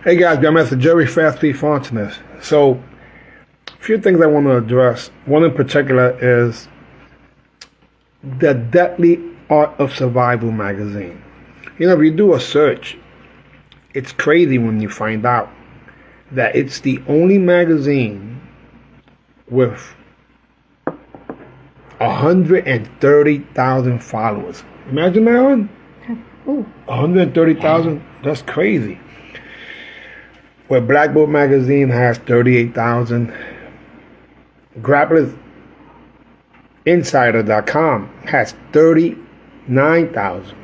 Hey guys, I'm Mr. Jerry Fast P. Fonteness. So, a few things I want to address. One in particular is the Deadly Art of Survival magazine. You know, if you do a search, it's crazy when you find out that it's the only magazine with 130,000 followers. Imagine that one. 130,000. That's crazy. Where Blackboard Magazine has 38,000. Grapplers Insider.com has 39,000.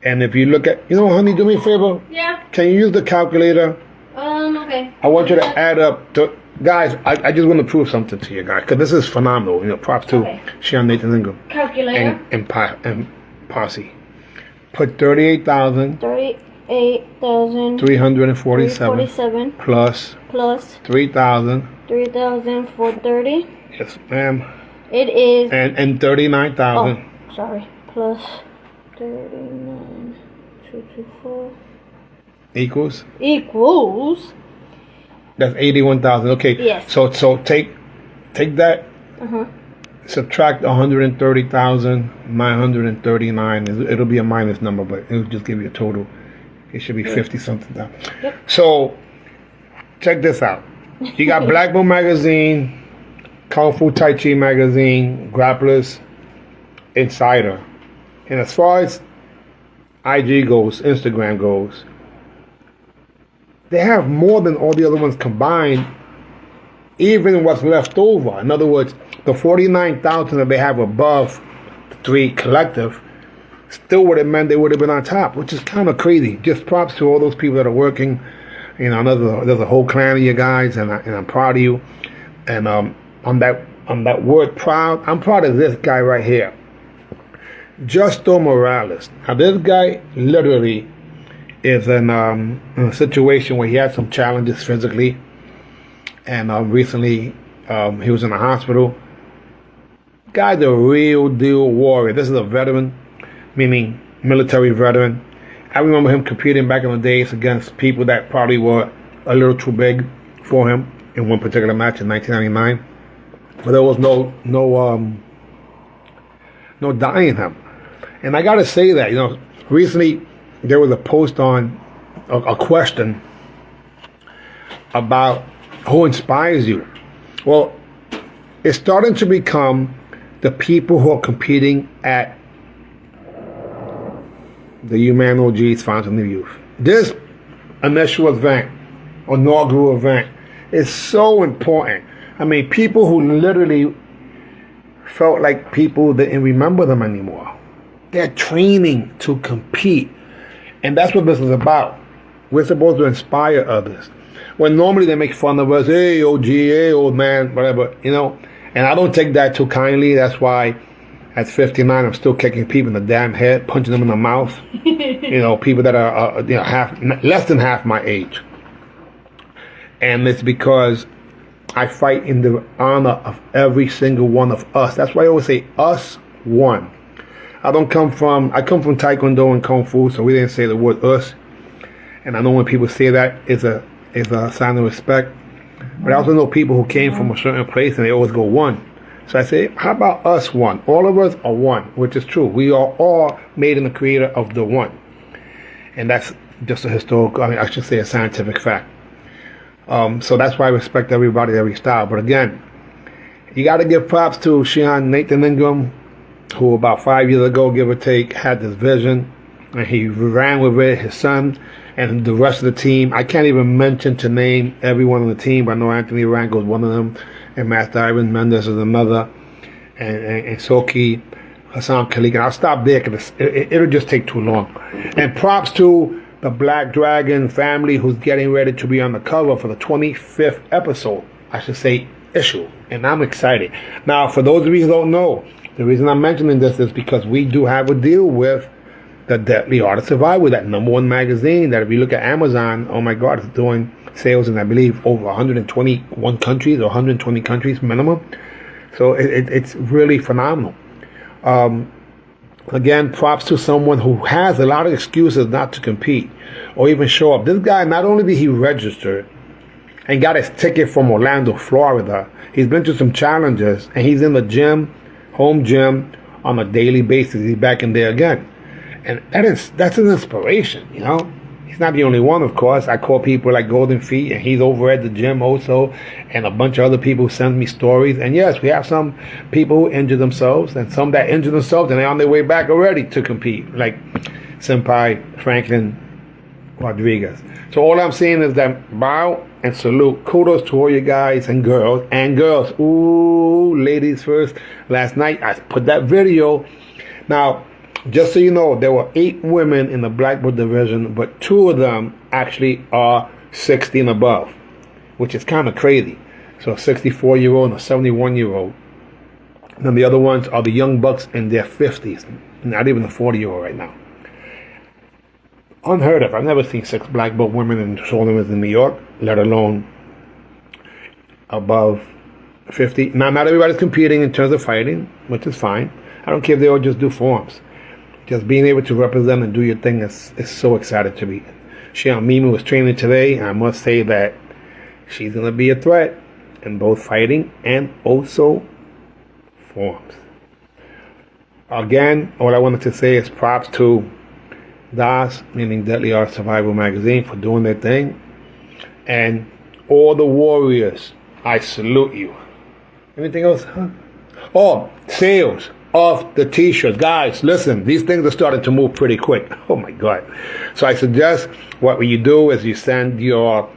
And if you look at, honey, do me a favor. Yeah. Can you use the calculator? Okay. I want you to add up to, guys, I just want to prove something to you guys, because this is phenomenal. Props to Shihan Nathan Ingram. Calculator. And Posi. Put 38,000. 347 plus 3,000. 3,430. Yes, ma'am. It is. And 39,000. Oh, sorry. Plus 39,224 equals. That's 81,000. Okay. Yes. So take that. Subtract 130,939. It'll be a minus number, but it'll just give you a total. It should be 50 something down. Yep. So check this out. You got Blackboard Magazine, Kung Fu Tai Chi Magazine, Grapplers Insider. And as far as IG goes, Instagram goes, they have more than all the other ones combined, even what's left over. In other words, the 49,000 that they have above the three collective still would have meant they would have been on top, which is kind of crazy. Just props to all those people that are working. There's a whole clan of you guys, and I'm proud of you. And on that word proud, I'm proud of this guy right here, Justo Morales. Now this guy literally is in a situation where he had some challenges physically, and recently he was in the hospital. Guy's a real deal warrior. This is a veteran, meaning military veteran. I remember him competing back in the days against people that probably were a little too big for him in one particular match in 1999. But there was no dying him. And I gotta say that, recently there was a post on a question about who inspires you. Well, it's starting to become the people who are competing at the Human OG's Fountain of Youth. This initial event, inaugural event, is so important. I mean, people who literally felt like people didn't remember them anymore. They're training to compete. And that's what this is about. We're supposed to inspire others. When normally they make fun of us, hey, OG, hey, old man, whatever, And I don't take that too kindly. That's why at 59, I'm still kicking people in the damn head, punching them in the mouth. People that are less than half my age. And it's because I fight in the honor of every single one of us. That's why I always say us one. I come from Taekwondo and Kung Fu, so we didn't say the word us. And I know when people say that, it's a sign of respect. But I also know people who came from a certain place and they always go one. So I say, how about us one? All of us are one, which is true. We are all made in the creator of the one. And that's just a historical, I should say a scientific fact. So that's why I respect everybody, every style. But again, you got to give props to Shihan Nathan Ingram, who about 5 years ago, give or take, had this vision. And he ran with it, his son, and the rest of the team. I can't even mention to name everyone on the team, but I know Anthony Rango is one of them, and Master Ivan Mendes is another, and Soki, Hassan Khalik. And I'll stop there because it'll just take too long. And props to the Black Dragon family who's getting ready to be on the cover for the 25th episode, I should say issue, and I'm excited. Now, for those of you who don't know, the reason I'm mentioning this is because we do have a deal with the Deadly Art of Survival, that #1 magazine that if you look at Amazon, oh my God, it's doing sales in, I believe, over 121 countries or 120 countries minimum. So it's really phenomenal. Again, props to someone who has a lot of excuses not to compete or even show up. This guy, not only did he register and got his ticket from Orlando, Florida, he's been to some challenges, and he's in the gym, home gym, on a daily basis. He's back in there again. And that's an inspiration, you know? He's not the only one, of course. I call people like Golden Feet, and he's over at the gym also, and a bunch of other people send me stories. And yes, we have some people who injure themselves, and some that injure themselves, and they're on their way back already to compete, like Senpai Franklin Rodriguez. So all I'm saying is that bow and salute. Kudos to all you guys and girls. Ooh, ladies first. Last night, I put that video. Now, just so you know, there were 8 women in the Blackboard division, but 2 of them actually are 60 and above, which is kind of crazy. So a 64-year-old and a 71-year-old. And then the other ones are the young bucks in their 50s, not even a 40-year-old right now. Unheard of. I've never seen 6 Blackboard women in tournaments in New York, let alone above 50. Now, not everybody's competing in terms of fighting, which is fine. I don't care if they all just do forms. Just being able to represent and do your thing is so exciting to me. Shihan Mimi was training today, and I must say that she's going to be a threat in both fighting and also forms. Again, all I wanted to say is props to DAS, meaning Deadly Art Survival Magazine, for doing their thing. And all the warriors, I salute you. Anything else? Huh? Oh, sales of the t-shirts. Guys, listen, these things are starting to move pretty quick. Oh my God. So I suggest what you do is you send your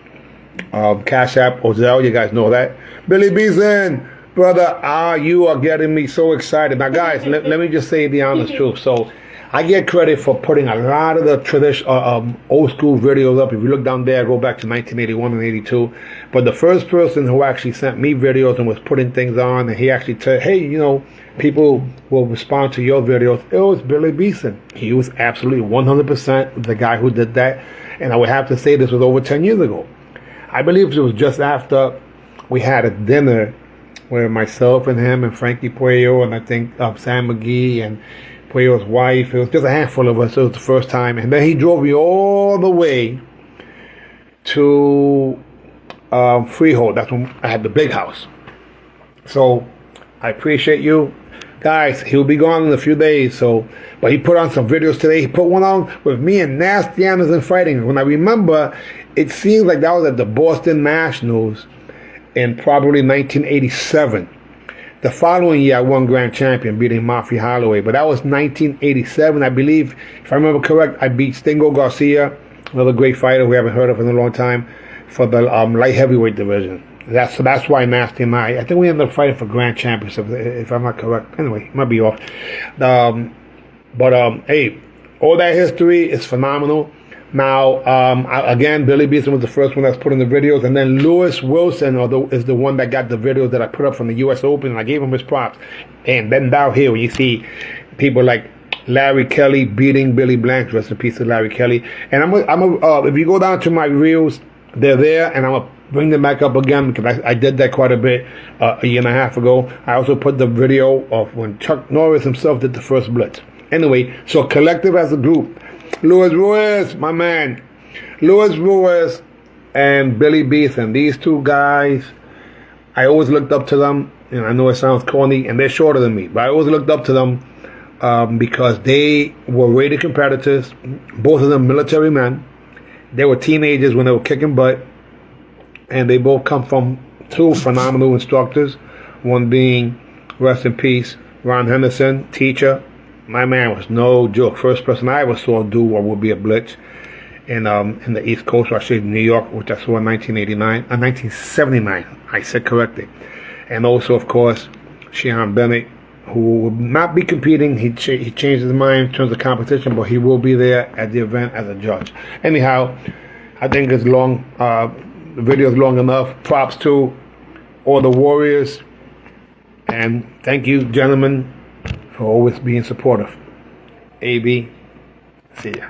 Cash App or Zelle. You guys know that. Billy Beeson, brother, you are getting me so excited. Now guys, let me just say the honest truth. So I get credit for putting a lot of the traditional, old school videos up. If you look down there, go back to 1981 and 82. But the first person who actually sent me videos and was putting things on, and he actually said, hey, you know, people will respond to your videos, it was Billy Beeson. He was absolutely 100% the guy who did that. And I would have to say this was over 10 years ago. I believe it was just after we had a dinner where myself and him and Frankie Puello and I think Sam McGee and Puello's wife, it was just a handful of us. It was the first time. And then he drove me all the way to Freehold. That's when I had the big house. So I appreciate you. Guys, he'll be gone in a few days. But he put on some videos today. He put one on with me and Nasty Anderson fighting. When I remember, it seems like that was at the Boston Nationals in probably 1987. The following year, I won Grand Champion, beating Mafia Holloway. But that was 1987, I believe. If I remember correct, I beat Stingo Garcia, another great fighter we haven't heard of in a long time, for the light heavyweight division. That's why Nasty and I think we ended up fighting for Grand Championship, if I'm not correct. Anyway, might be off. Hey, all that history is phenomenal. Now, again, Billy Beeson was the first one that's put in the videos, and then Lewis Wilson is the one that got the videos that I put up from the U.S. Open, and I gave him his props. And then down here, when you see people like Larry Kelly beating Billy Blanks, rest in peace to Larry Kelly. And if you go down to my reels, they're there, and I'm gonna bring them back up again because I did that quite a bit a year and a half ago. I also put the video of when Chuck Norris himself did the first blitz. Anyway, so collective as a group. Luis Ruiz, my man. Luis Ruiz and Billy Beeson. These two guys, I always looked up to them. And I know it sounds corny, and they're shorter than me, but I always looked up to them because they were rated competitors. Both of them military men. They were teenagers when they were kicking butt. And they both come from 2 phenomenal instructors. One being, rest in peace, Ron Henderson, teacher. My man was no joke. First person I ever saw do what would be a blitz in the East Coast, or actually New York, which I saw in 1979. I said correctly. And also, of course, Shihan Bennett, who will not be competing. He changed his mind in terms of competition, but he will be there at the event as a judge. Anyhow, I think it's long. The video is long enough. Props to all the warriors. And thank you, gentlemen, for always being supportive. AB, see ya.